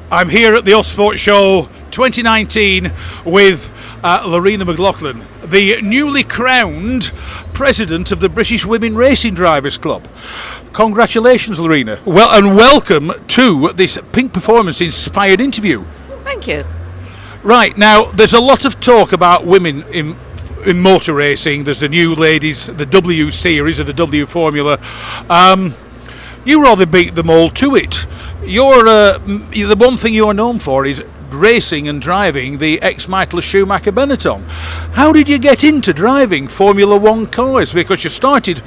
I'm here at the Autosport Show 2019 with Lorina McLoughlin, the newly crowned president of the British Women Racing Drivers Club. Congratulations, Lorina. Well, and welcome to this Pink Performance inspired interview. Thank you. Right, now there's a lot of talk about women in motor racing. There's the new ladies, the W Series or the W Formula. You rather beat them all to it. You're the one thing you're known for is racing and driving the ex-Michael Schumacher Benetton. How did you get into driving Formula One cars? Because you started,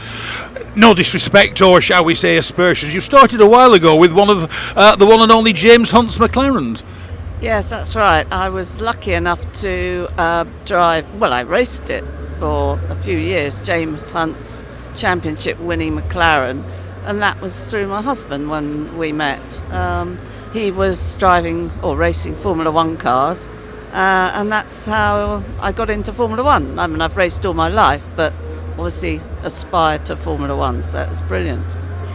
no disrespect or shall we say aspersions, you started a while ago with one of the one and only James Hunt's McLarens. Yes, that's right. I was lucky enough to drive, well, I raced it for a few years, James Hunt's championship winning McLaren, and that was through my husband when we met. He was driving or racing Formula One cars, and that's how I got into Formula One. I mean, I've raced all my life, but obviously aspired to Formula One, so it was brilliant.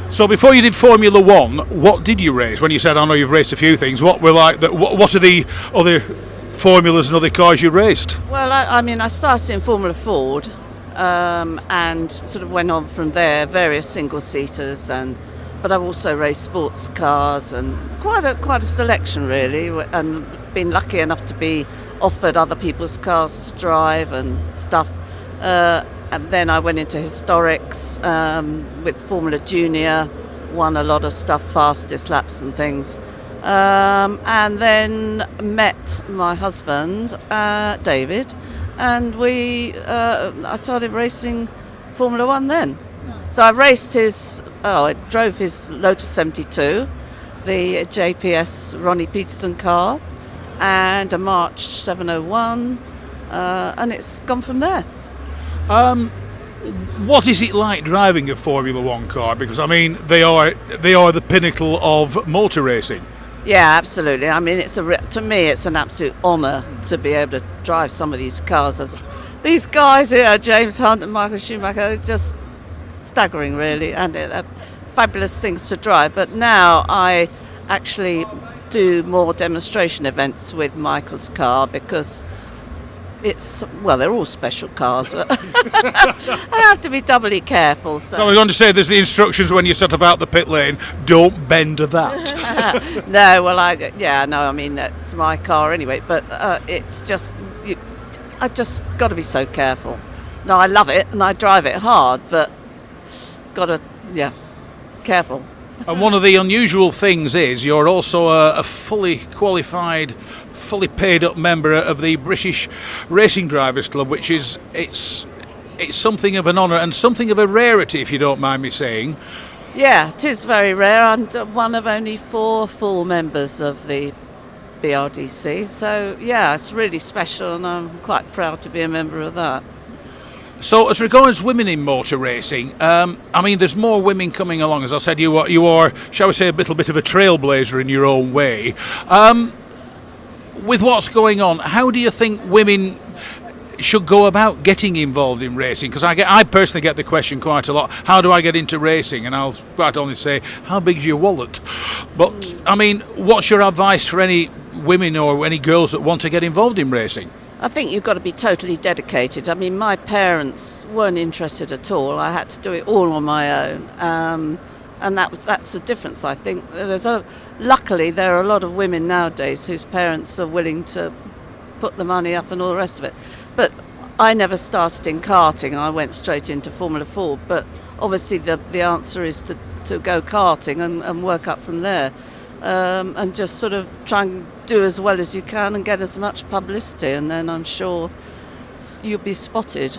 So before you did Formula One, what did you race? When you said, I know you've raced a few things, what were like? What are the other formulas and other cars you raced? Well, I mean, I started in Formula Ford, and sort of went on from there, various single-seaters, but I've also raced sports cars and quite a selection really, and been lucky enough to be offered other people's cars to drive and stuff. And then I went into historics with Formula Junior, won a lot of stuff, fastest laps and things. And then met my husband, David, and I started racing Formula One then. So I raced I drove his Lotus 72, the JPS Ronnie Peterson car, and a March 701, and it's gone from there. What is it like driving a Formula One car? Because I mean, they are the pinnacle of motor racing. Yeah, absolutely. I mean, to me, it's an absolute honour to be able to drive some of these cars. These guys here, James Hunt and Michael Schumacher, just staggering, really, and fabulous things to drive. But now I actually do more demonstration events with Michael's car because they're all special cars, but I have to be doubly careful. So I was going to say, there's the instructions when you set off out the pit lane, don't bend that. No, well, I mean, that's my car anyway, but it's just, I've just got to be so careful. No, I love it and I drive it hard, but got to, careful. And one of the unusual things is you're also a fully qualified, fully paid up member of the British Racing Drivers Club, which is it's something of an honour and something of a rarity, if you don't mind me saying. Yeah, it is very rare. I'm one of only 4 full members of the BWRDC, so yeah, it's really special, and I'm quite proud to be a member of that. So, as regards women in motor racing, I mean, there's more women coming along. As I said, you are, shall we say, a little bit of a trailblazer in your own way. With what's going on, how do you think women should go about getting involved in racing? Because I personally get the question quite a lot, how do I get into racing? And I'll quite honestly say, how big's your wallet? But, I mean, what's your advice for any women or any girls that want to get involved in racing? I think you've got to be totally dedicated. I mean, my parents weren't interested at all. I had to do it all on my own, and that's the difference. I think luckily there are a lot of women nowadays whose parents are willing to put the money up and all the rest of it. But I never started in karting. I went straight into Formula Ford. But obviously the answer is to go karting and work up from there. And just sort of try and do as well as you can and get as much publicity, and then I'm sure you'll be spotted.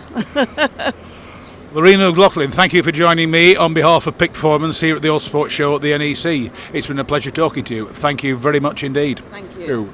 Lorina McLoughlin, thank you for joining me on behalf of Pink Performance here at the Autosport Show at the NEC. It's been a pleasure talking to you. Thank you very much indeed. Thank you.